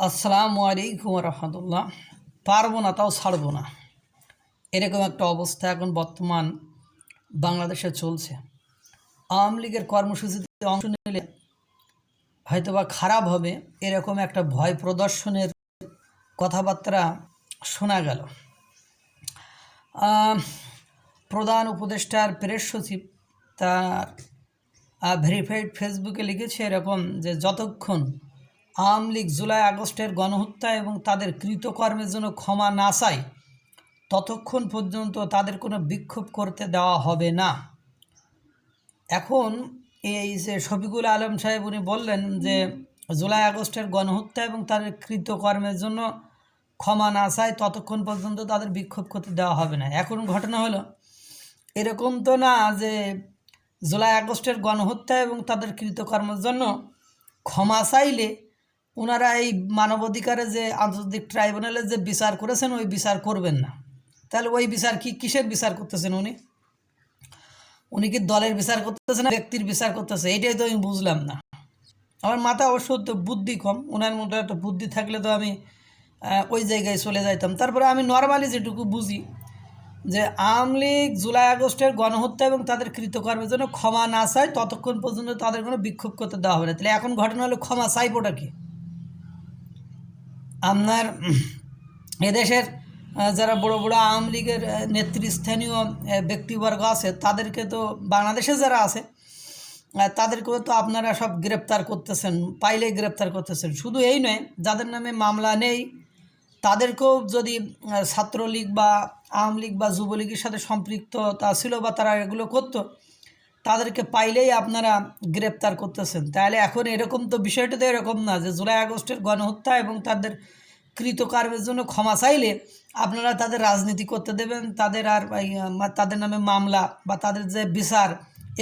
আসসালামু আলাইকুম রহমতুল্লাহ। পারবো না তাও ছাড়বো না, এরকম একটা অবস্থা এখন বর্তমান বাংলাদেশে চলছে। আওয়ামী লীগের কর্মসূচিতে অংশ নিলে হয়তোবা খারাপ হবে, এরকম একটা ভয় প্রদর্শনের কথাবার্তা শোনা গেল। প্রধান উপদেষ্টার প্রেস সচিব তার ভেরিফাইড ফেসবুকে লিখেছে এরকম যে যতক্ষণ আওয়ামী লীগ জুলাই আগস্টের গণহত্যা এবং তাদের কৃতকর্মের জন্য ক্ষমা না চায় ততক্ষণ পর্যন্ত তাদের কোনো বিক্ষোভ করতে দেওয়া হবে না। এখন এই যে শফিকুল আলম সাহেব উনি বললেন যে জুলাই আগস্টের গণহত্যা এবং তাদের কৃতকর্মের জন্য ক্ষমা না চায় ততক্ষণ পর্যন্ত তাদের বিক্ষোভ করতে দেওয়া হবে না। এখন ঘটনা হলো এরকম তো না যে জুলাই আগস্টের গণহত্যা এবং তাদের কৃতকর্মের জন্য ক্ষমা চাইলে ওনারা এই মানবাধিকারের যে আন্তর্জাতিক ট্রাইব্যুনালে যে বিচার করেছেন ওই বিচার করবেন না। তাহলে ওই বিচার কিসের বিচার করতেছেন উনি কি দলের বিচার করতেছেন না ব্যক্তির বিচার করতেছে? এটাই তো আমি বুঝলাম না। আমার মাথা অবশ্য তো বুদ্ধি কম, ওনার মতো একটা বুদ্ধি থাকলে তো আমি ওই জায়গায় চলে যাইতাম। তারপরে আমি নর্মালি যেটুকু বুঝি যে আওয়ামী লীগ জুলাই আগস্টের গণহত্যা এবং তাদের কৃতকর্মের জন্য ক্ষমা না চায় ততক্ষণ পর্যন্ত তাদের কোনো বিক্ষোভ করতে দেওয়া হবে না। তাহলে এখন ঘটনা হলো ক্ষমা চাইবোটা কি? আপনার এদেশের যারা বড় বড় আওয়ামী লীগের নেতৃস্থানীয় ব্যক্তিবর্গ আছে তাদেরকে তো বাংলাদেশে যারা আছে তাদেরকেও তো আপনারা সব গ্রেপ্তার করতেছেন, পাইলেই গ্রেপ্তার করতেছেন। শুধু এই নয়, যাদের নামে মামলা নেই তাদেরকেও যদি ছাত্রলীগ বা আওয়ামী লীগ বা যুবলীগের সাথে সম্পৃক্ততা ছিল বা তারা এগুলো করতো তাদেরকে পাইলেই আপনারা গ্রেপ্তার করতেছেন। তাহলে এখন এরকম তো বিষয়টা তো এরকম না যে জুলাই আগস্টের গণহত্যা এবং তাদের কৃতকর্মের জন্য ক্ষমা চাইলে আপনারা তাদের রাজনীতি করতে দেবেন, তাদের আর তাদের নামে মামলা বা তাদের যে বিচার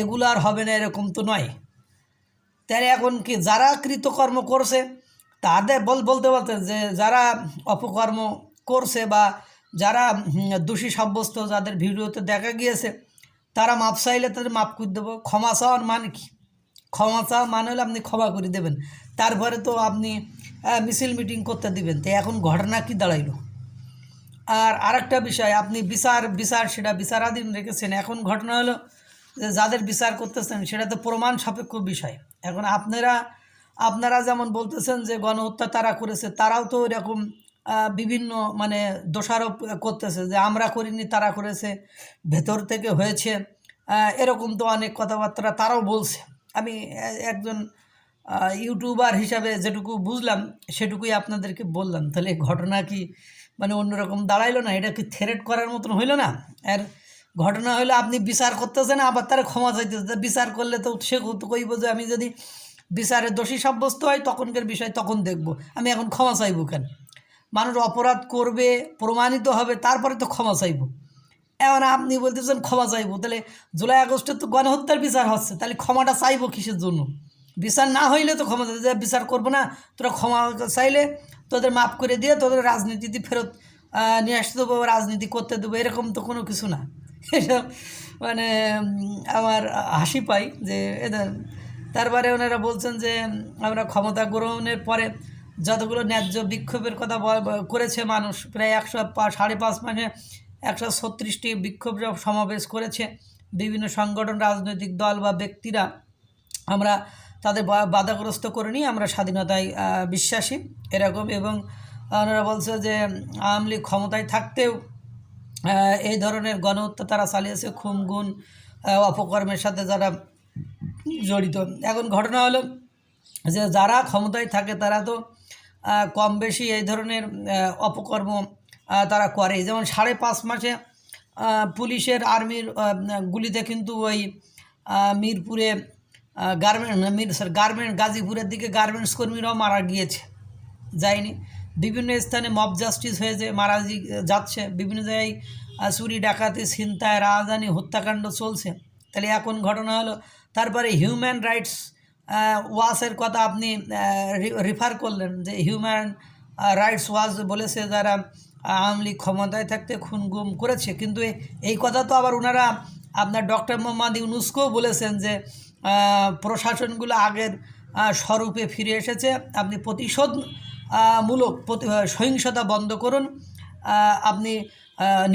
এগুলো আর হবে না, এরকম তো নয়। তাহলে এখন কি যারা কৃতকর্ম করছে তাদের বলতে যে যারা অপকর্ম করছে বা যারা দোষী সাব্যস্ত যাদের ভিডিওতে দেখা গিয়েছে তারা মাপ চাইলে তাদের মাপ করে দেবো। ক্ষমা চাওয়ার মানে কি? ক্ষমা চাওয়া মানে হলে আপনি ক্ষমা করে দেবেন, তারপরে তো আপনি মিছিল মিটিং করতে দিবেন। তো এখন ঘটনা কি দাঁড়াইলো? আর আরেকটা বিষয়, আপনি বিচার সেটা বিচারাধীন রেখেছেন। এখন ঘটনা হলো যে যাদের বিচার করতেছেন সেটা তো প্রমাণ সাপেক্ষ বিষয়। এখন আপনারা যেমন বলতেছেন যে গণহত্যা তারা করেছে, তারাও তো এরকম বিভিন্ন মানে দোষারোপ করতেছে যে আমরা করিনি তারা করেছে, ভেতর থেকে হয়েছে, এরকম তো অনেক কথাবার্তা তারাও বলছে। আমি একজন ইউটিউবার হিসাবে যেটুকু বুঝলাম সেটুকুই আপনাদেরকে বললাম। তাহলে ঘটনা কি মানে অন্যরকম দাঁড়াইলো না? এটা কি থ্রেট করার মতন হইলো না? আর ঘটনা হইলো আপনি বিচার করতেছেন আবার তারা ক্ষমা চাইতেছে। বিচার করলে তো সে কইব যে আমি যদি বিচারে দোষী সাব্যস্ত হয় তখনকার বিষয় তখন দেখব, আমি এখন ক্ষমা চাইব কেন? মানুষ অপরাধ করবে, প্রমাণিত হবে, তারপরে তো ক্ষমা চাইব। এবার আপনি বলতেছেন ক্ষমা চাইব, তাহলে জুলাই আগস্টের তো গণহত্যার বিচার হচ্ছে, তাহলে ক্ষমাটা চাইব কিসের জন্য? বিচার না হইলে তো ক্ষমা যে বিচার করবো না, তোরা ক্ষমা চাইলে তোদের মাফ করে দিয়ে তোদের রাজনীতিতে ফেরত নিয়ে আসতে দেবো, রাজনীতি করতে দেবো, এরকম তো কোনো কিছু না। এসব মানে আমার হাসি পাই যে এদের। তারপরে ওনারা বলছেন যে আমরা ক্ষমতা গ্রহণের পরে যতগুলো ন্যায্য বিক্ষোভের কথা করেছে মানুষ, প্রায় 5.5 মাসে 136টি বিক্ষোভ সমাবেশ করেছে বিভিন্ন সংগঠন, রাজনৈতিক দল বা ব্যক্তিরা। আমরা তাদের বাধাগ্রস্ত করিনি, আমরা স্বাধীনতায় বিশ্বাসী এরকম। এবং ওনারা বলছে যে আওয়ামী লীগ ক্ষমতায় থাকতেও এই ধরনের গণহত্যা তারা চালিয়েছে, খুন গুণ অপকর্মের সাথে যারা জড়িত। এখন ঘটনা হলো যে যারা ক্ষমতায় থাকে তারা তো কম বেশি এই ধরনের অপকর্ম তারা করে। যেমন 5.5 মাসে পুলিশের আর্মির গুলিতে কিন্তু ওই মিরপুরে গাজীপুরের দিকে গার্মেন্টস কর্মীরাও মারা গিয়েছে, যায়নি। বিভিন্ন স্থানে মব জাস্টিস হয়েছে, মারা যাচ্ছে, বিভিন্ন জায়গায় চুরি ডাকাতি ছিনতাই রাজধানী হত্যাকাণ্ড চলছে। তাহলে এখন ঘটনা হলো তারপরে হিউম্যান রাইটস ওয়াচের কথা আপনি রেফার করলেন যে হিউম্যান রাইটস ওয়াচ বলেছে যারা আওয়ামী লীগ ক্ষমতায় থাকতে খুন গুম করেছে, কিন্তু এই কথা তো আবার ওনারা আপনার ডক্টর মোহাম্মদ ইউনূসকেও বলেছেন যে প্রশাসনগুলো আগের স্বরূপে ফিরে এসেছে, আপনি প্রতিশোধ মূলক সহিংসতা বন্ধ করুন, আপনি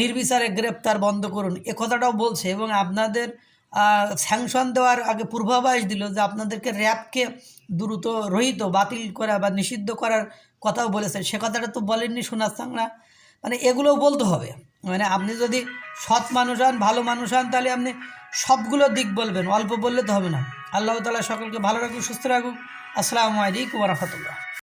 নির্বিচারে গ্রেপ্তার বন্ধ করুন, এ কথাটাও বলছে। এবং আপনাদের স্যাংশন দেওয়ার আগে পূর্বাভাস দিল যে আপনাদেরকে র্যাবকে দ্রুত বাতিল করা বা নিষিদ্ধ করার কথাও বলেছে। সে কথাটা তো বলেননি সোনার চাংড়া। মানে এগুলোও বলতে হবে। মানে আপনি যদি সৎ মানুষ হন, ভালো মানুষ হন, তাহলে আপনি সবগুলো দিক বলবেন, অল্প বললে তো হবে না। আল্লাহ তাআলা সকলকে ভালো রাখুক, সুস্থ রাখুক। আসসালামু আলাইকুম ওয়া রাহমাতুল্লাহ।